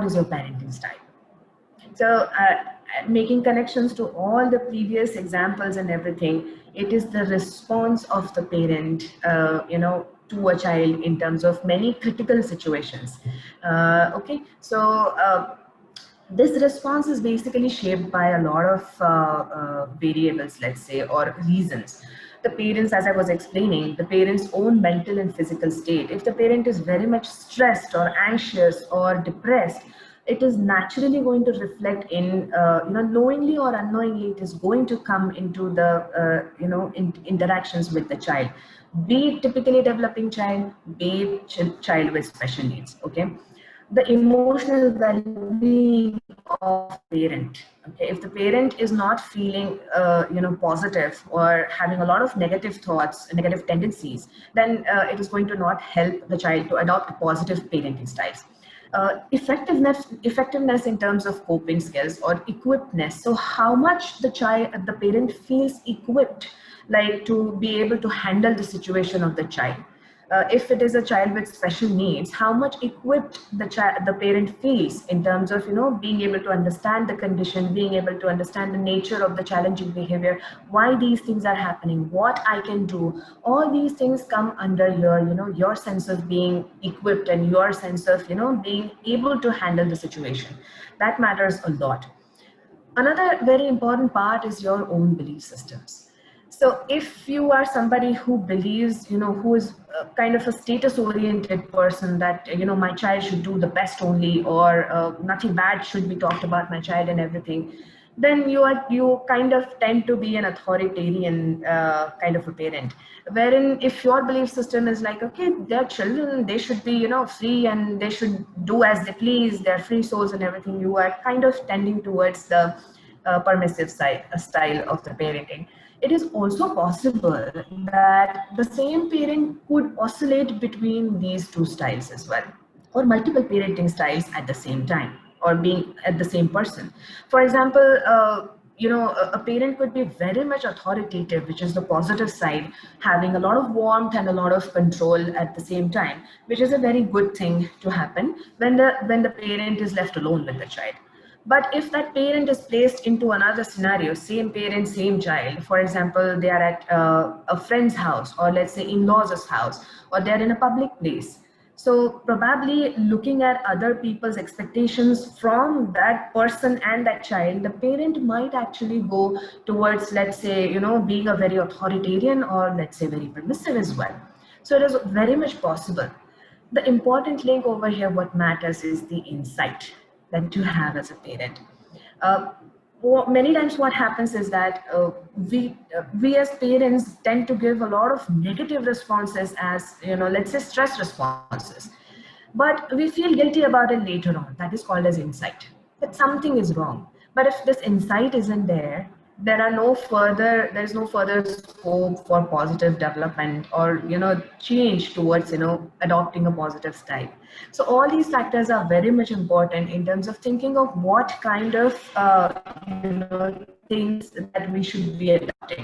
is your parenting style? So making connections to all the previous examples and everything, it is the response of the parent, to a child in terms of many critical situations. Okay, so this response is basically shaped by a lot of variables, let's say, or reasons. The parents, as I was explaining, the parent's own mental and physical state. If the parent is very much stressed or anxious or depressed, it is naturally going to reflect in, knowingly or unknowingly, it is going to come into the, interactions with the child, be it typically developing child, be it child with special needs, okay? The emotional well-being of parent. Okay, if the parent is not feeling, positive or having a lot of negative thoughts, negative tendencies, then it is going to not help the child to adopt positive parenting styles. Effectiveness in terms of coping skills or equippedness. So how much the parent feels equipped, like to be able to handle the situation of the child. If it is a child with special needs, how much equipped the parent feels in terms of, being able to understand the condition, being able to understand the nature of the challenging behavior, why these things are happening, what I can do. All these things come under your sense of being equipped and your sense of, being able to handle the situation. That matters a lot. Another very important part is your own belief systems. So if you are somebody who believes, who is kind of a status oriented person, that, my child should do the best only, or nothing bad should be talked about my child and everything, then you kind of tend to be an authoritarian kind of a parent, wherein if your belief system is like, okay, they're children, they should be, free, and they should do as they please, they're free souls and everything, you are kind of tending towards the permissive style of the parenting. It is also possible that the same parent could oscillate between these two styles as well, or multiple parenting styles at the same time, or being at the same person. For example, a parent could be very much authoritative, which is the positive side, having a lot of warmth and a lot of control at the same time, which is a very good thing to happen when the parent is left alone with the child. But if that parent is placed into another scenario, same parent, same child, for example, they are at a friend's house, or let's say in-laws' house, or they're in a public place. So probably looking at other people's expectations from that person and that child, the parent might actually go towards, let's say, being a very authoritarian, or let's say very permissive as well. So it is very much possible. The important link over here, what matters is the insight that you have as a parent. Many times what happens is that we as parents tend to give a lot of negative responses as, let's say stress responses. But we feel guilty about it later on. That is called as insight, that something is wrong. But if this insight isn't there, there is no further scope for positive development, or change towards adopting a positive style. So all these factors are very much important in terms of thinking of what kind of things that we should be adopting.